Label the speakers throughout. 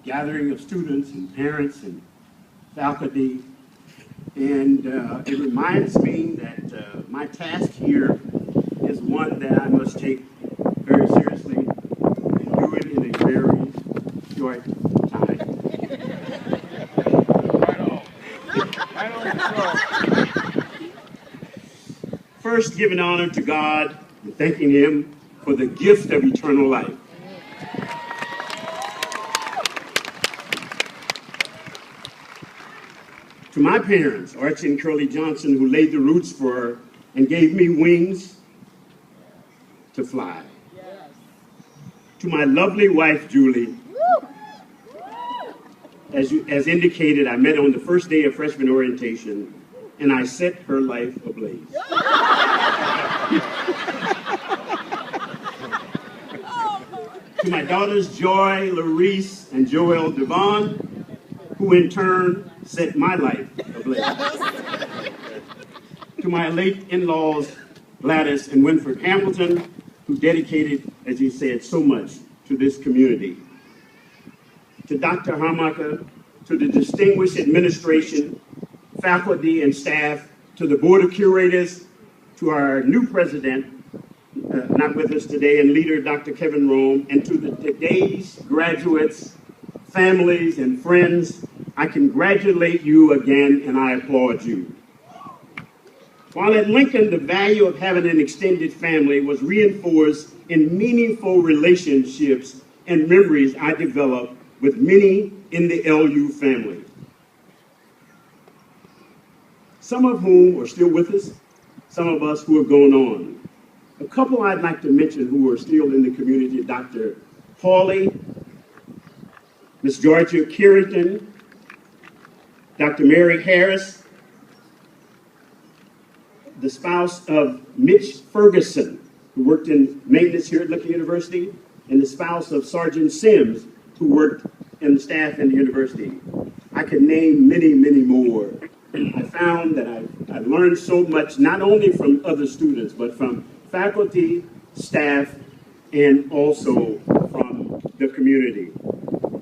Speaker 1: gathering of students and parents and faculty. And it reminds me that my task here is one that I must take very seriously and do it in a very short time. First, giving honor to God and thanking Him for the gift of eternal life. To my parents, Archie and Curly Johnson, who laid the roots for and gave me wings to fly. Yes. To my lovely wife, Julie, as indicated, I met on the first day of freshman orientation, and I set her life ablaze. To my daughters, Joy, Larice, and Joelle Devon, who in turn set my life ablaze. To my late in-laws, Gladys and Winford Hamilton, who dedicated, as he said, so much to this community. To Dr. Hamaka, to the distinguished administration, faculty and staff, to the Board of Curators, to our new president, not with us today, and leader, Dr. Kevin Rome, and to today's graduates, families, and friends, I congratulate you again, and I applaud you. While at Lincoln, the value of having an extended family was reinforced in meaningful relationships and memories I developed with many in the LU family. Some of whom are still with us, some of us who have gone on. A couple I'd like to mention who are still in the community: Dr. Hawley, Ms. Georgia Carrington, Dr. Mary Harris, the spouse of Mitch Ferguson, who worked in maintenance here at Lincoln University, and the spouse of Sergeant Sims, who worked in the staff in the university. I could name many, many more. I found that I learned so much, not only from other students, but from faculty, staff, and also from the community.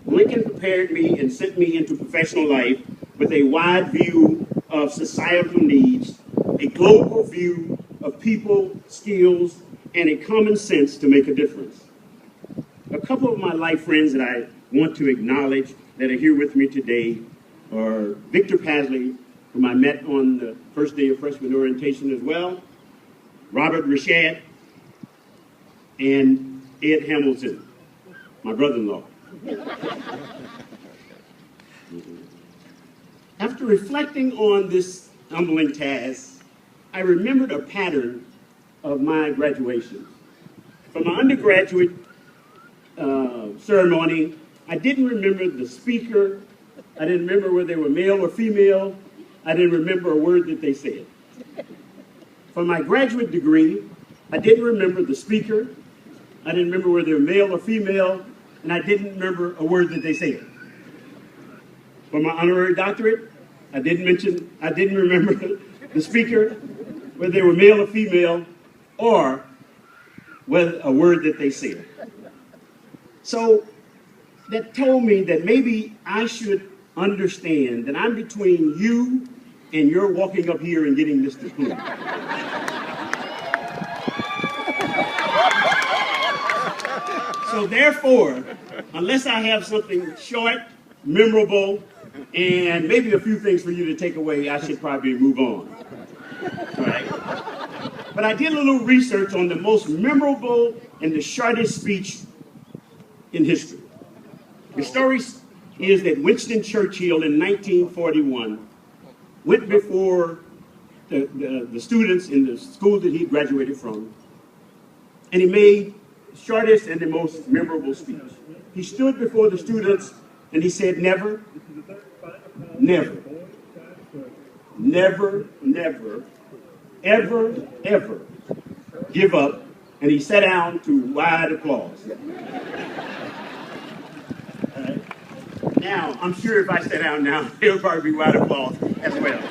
Speaker 1: Lincoln prepared me and sent me into professional life with a wide view of societal needs, a global view of people, skills, and a common sense to make a difference. A couple of my life friends that I want to acknowledge that are here with me today are Victor Pasley, whom I met on the first day of freshman orientation as well, Robert Rashad, and Ed Hamilton, my brother-in-law. After reflecting on this humbling task, I remembered a pattern of my graduation. For my undergraduate ceremony, I didn't remember the speaker. I didn't remember whether they were male or female. I didn't remember a word that they said. For my graduate degree, I didn't remember the speaker. I didn't remember whether they were male or female, and I didn't remember a word that they said. For my honorary doctorate, I didn't remember the speaker, whether they were male or female, or whether a word that they said. So that told me that maybe I should understand that I'm between you and you're walking up here and getting this diploma. So therefore, unless I have something short, memorable, and maybe a few things for you to take away, I should probably move on. All right? But I did a little research on the most memorable and the shortest speech in history. The story is that Winston Churchill in 1941 went before the students in the school that he graduated from, and he made the shortest and the most memorable speech. He stood before the students and he said, never, never, never, never, ever, ever give up, and he sat down to wide applause. Now, I'm sure if I sat down now, it would probably be wide applause as well.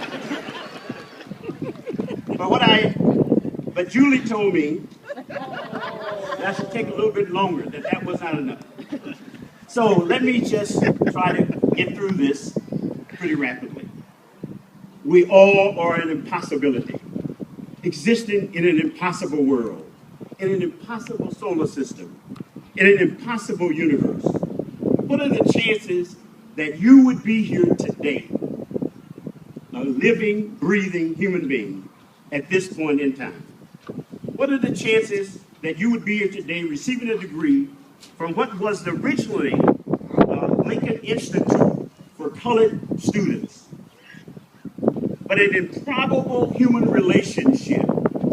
Speaker 1: But Julie told me that should take a little bit longer, that was not enough. So let me just try to get through this pretty rapidly. We all are an impossibility, existing in an impossible world, in an impossible solar system, in an impossible universe. What are the chances that you would be here today, a living, breathing human being, at this point in time? What are the chances that you would be here today receiving a degree from what was originally Lincoln Institute for colored students, but an improbable human relationship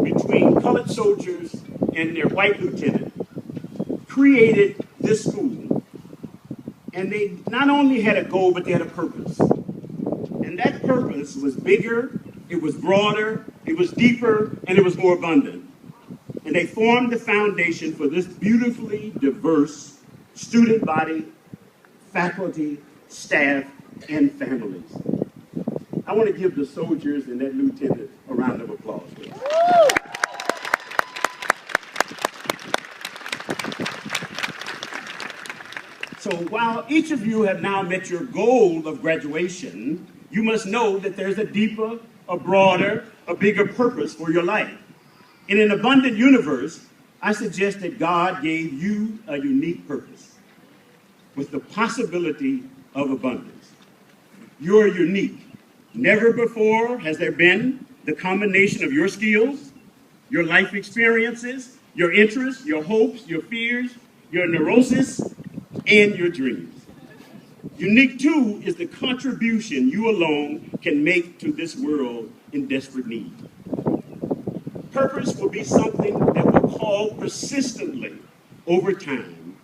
Speaker 1: between colored soldiers and their white lieutenant created this school. And they not only had a goal, but they had a purpose. And that purpose was bigger, it was broader, it was deeper, and it was more abundant. And they formed the foundation for this beautifully diverse student body, faculty, staff, and families. I want to give the soldiers and that lieutenant a round of applause. So while each of you have now met your goal of graduation, you must know that there's a deeper, a broader, a bigger purpose for your life. In an abundant universe, I suggest that God gave you a unique purpose with the possibility of abundance. You're unique. Never before has there been the combination of your skills, your life experiences, your interests, your hopes, your fears, your neurosis, and your dreams. Unique, too, is the contribution you alone can make to this world in desperate need. Purpose will be something that will call persistently over time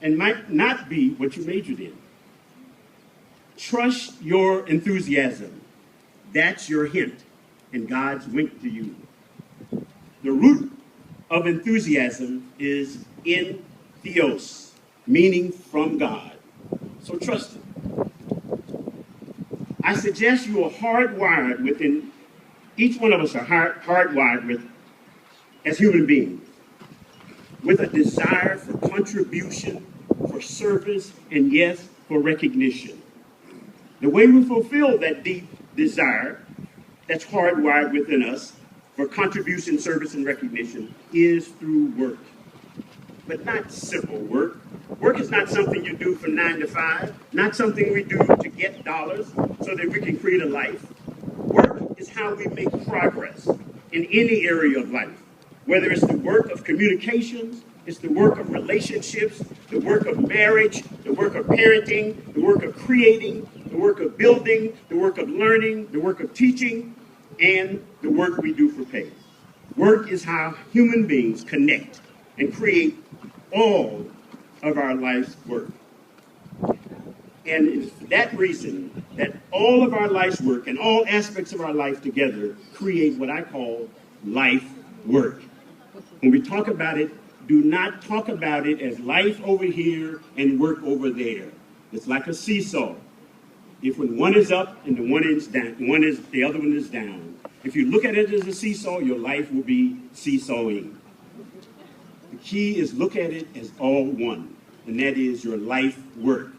Speaker 1: and might not be what you majored in. Trust your enthusiasm. That's your hint and God's wink to you. The root of enthusiasm is in theos, meaning from God. So trust Him. I suggest you are hardwired within, each one of us are hardwired with, as human beings, with a desire for contribution, for service, and yes, for recognition. The way we fulfill that deep desire that's hardwired within us for contribution, service, and recognition is through work. But not simple work. Work is not something you do from 9 to 5, not something we do to get dollars so that we can create a life. Work is how we make progress in any area of life, whether it's the work of communications, it's the work of relationships, the work of marriage, the work of parenting, the work of creating, the work of building, the work of learning, the work of teaching, and the work we do for pay. Work is how human beings connect and create all of our life's work. And it's for that reason that all of our life's work and all aspects of our life together create what I call life work. When we talk about it, do not talk about it as life over here and work over there. It's like a seesaw. If when one is up and the other one is down. If you look at it as a seesaw, your life will be seesawing. The key is look at it as all one, and that is your life work.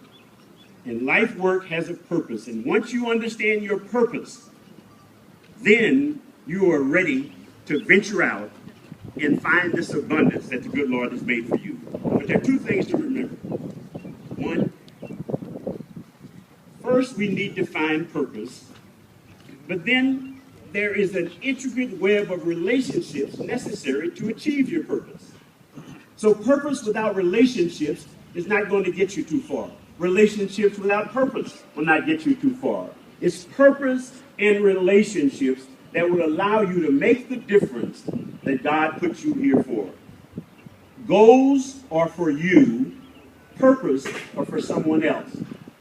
Speaker 1: And life work has a purpose, and once you understand your purpose, then you are ready to venture out and find this abundance that the good Lord has made for you. But there are two things to remember. One, first we need to find purpose, but then there is an intricate web of relationships necessary to achieve your purpose. So purpose without relationships is not going to get you too far. Relationships without purpose will not get you too far. It's purpose and relationships that will allow you to make the difference that God puts you here for. Goals are for you, purpose are for someone else.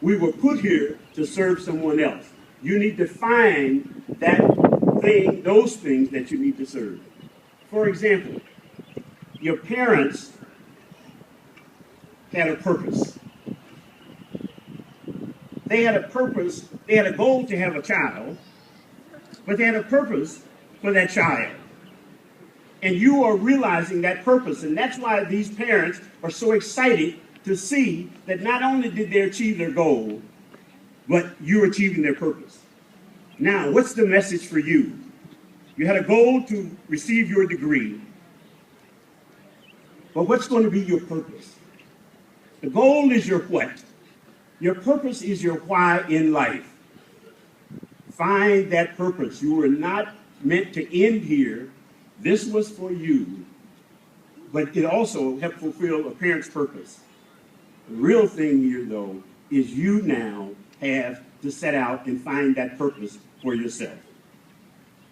Speaker 1: We were put here to serve someone else. You need to find that thing, those things that you need to serve. For example, your parents had a purpose. They had a purpose, they had a goal to have a child, but they had a purpose for that child. And you are realizing that purpose, and that's why these parents are so excited to see that not only did they achieve their goal, but you're achieving their purpose. Now, what's the message for you? You had a goal to receive your degree, but what's going to be your purpose? The goal is your what? Your purpose is your why in life. Find that purpose. You were not meant to end here. This was for you, but it also helped fulfill a parent's purpose. The real thing here, though, is you now have to set out and find that purpose for yourself.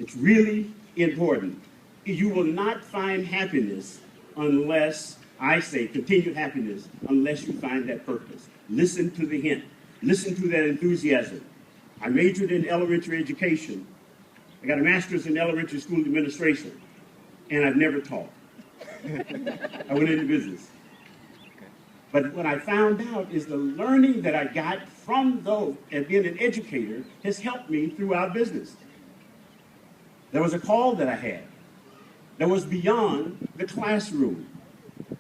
Speaker 1: It's really important. You will not find happiness unless, I say, continued happiness, unless you find that purpose. Listen to the hint. Listen to that enthusiasm. I majored in elementary education. I got a master's in elementary school administration, and I've never taught. I went into business. But what I found out is the learning that I got from those and being an educator has helped me throughout business. There was a call that I had that was beyond the classroom.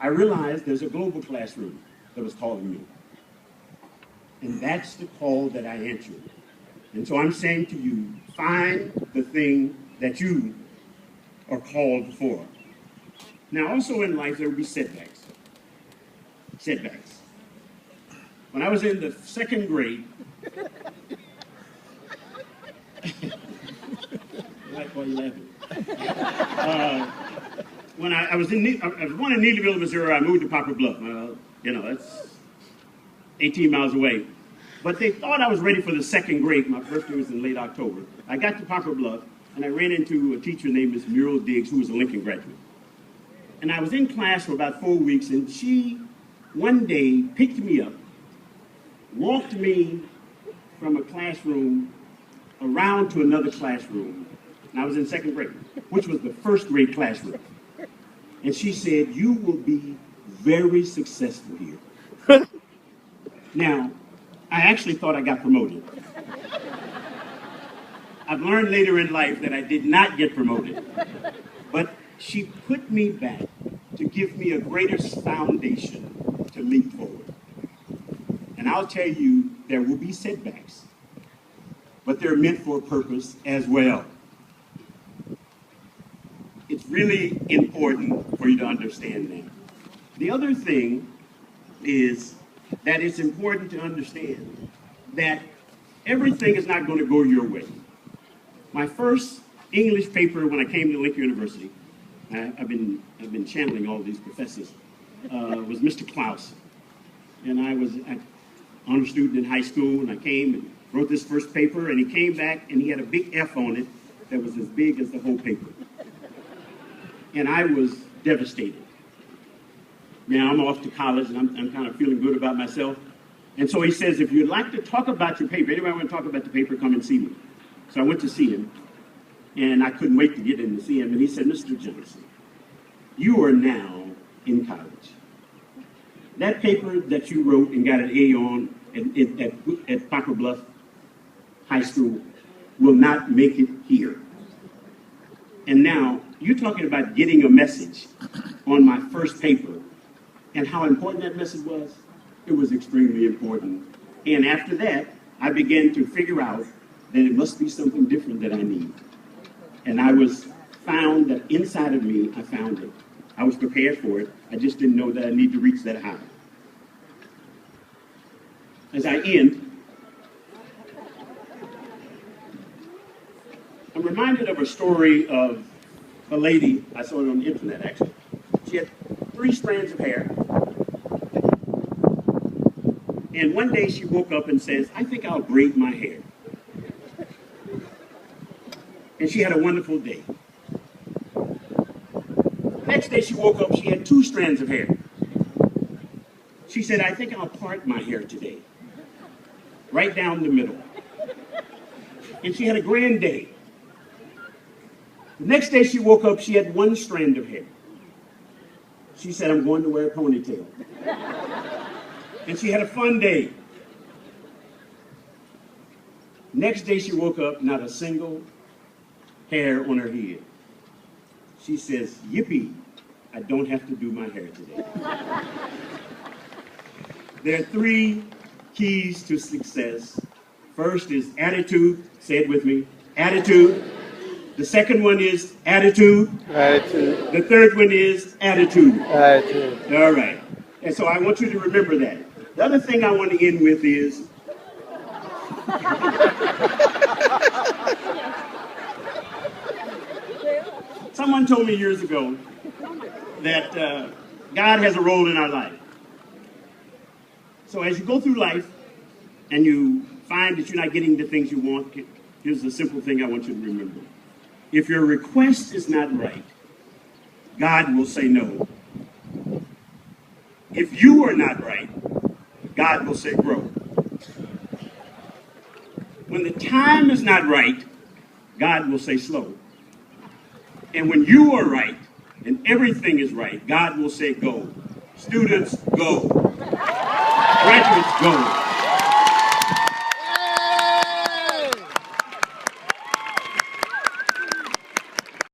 Speaker 1: I realized there's a global classroom that was calling me. And that's the call that I answered. And so I'm saying to you, find the thing that you are called for. Now, also in life, there will be setbacks. Setbacks. When I was in the second grade, why are you laughing? When I was born in Neelyville, Missouri. I moved to Poplar Bluff. That's 18 miles away. But they thought I was ready for the second grade. My birthday was in late October. I got to Poplar Bluff, and I ran into a teacher named Miss Muriel Diggs, who was a Lincoln graduate. And I was in class for about 4 weeks, and she, one day, picked me up, walked me from a classroom around to another classroom. And I was in second grade, which was the first grade classroom. And she said, "You will be very successful here." Now, I actually thought I got promoted. I've learned later in life that I did not get promoted. But she put me back to give me a greater foundation to leap forward. And I'll tell you, there will be setbacks, but they're meant for a purpose as well. It's really important for you to understand that. The other thing is that it's important to understand that everything is not going to go your way. My first English paper when I came to Lincoln University, I've been channeling all these professors, was Mr. Klaus. And I was an honor student in high school, and I came and wrote this first paper, and he came back and he had a big F on it that was as big as the whole paper. And I was devastated. Now I'm off to college, and I'm kind of feeling good about myself. And so he says, "If you'd like to talk about your paper, anybody want to talk about the paper, come and see me." So I went to see him, and I couldn't wait to get in to see him. And he said, "Mr. Johnson, you are now in college. That paper that you wrote and got an A on at Poplar Bluff High School will not make it here. And now you're talking about getting a message on my first paper, and how important that message was. It was extremely important. And after that, I began to figure out that it must be something different that I need. And I found that inside of me, I found it. I was prepared for it. I just didn't know that I need to reach that high." As I end, I'm reminded of a story of a lady. I saw it on the internet, actually. She had 3 strands of hair. And one day she woke up and says, "I think I'll braid my hair." And she had a wonderful day. The next day she woke up, she had 2 strands of hair. She said, "I think I'll part my hair today." Right down the middle. And she had a grand day. The next day she woke up, she had 1 strand of hair. She said, "I'm going to wear a ponytail." And she had a fun day. Next day she woke up, not a single hair on her head. She says, "Yippee, I don't have to do my hair today." There are three keys to success. First is attitude. Say it with me. Attitude. The second one is attitude.
Speaker 2: Attitude.
Speaker 1: The third one is attitude.
Speaker 2: Attitude.
Speaker 1: All right. And so I want you to remember that. The other thing I want to end with is someone told me years ago that God has a role in our life. So as you go through life and you find that you're not getting the things you want, here's the simple thing I want you to remember. If your request is not right, God will say no. If you are not right, God will say grow. When the time is not right, God will say slow. And when you are right and everything is right, God will say go. Students, go. Graduates, go.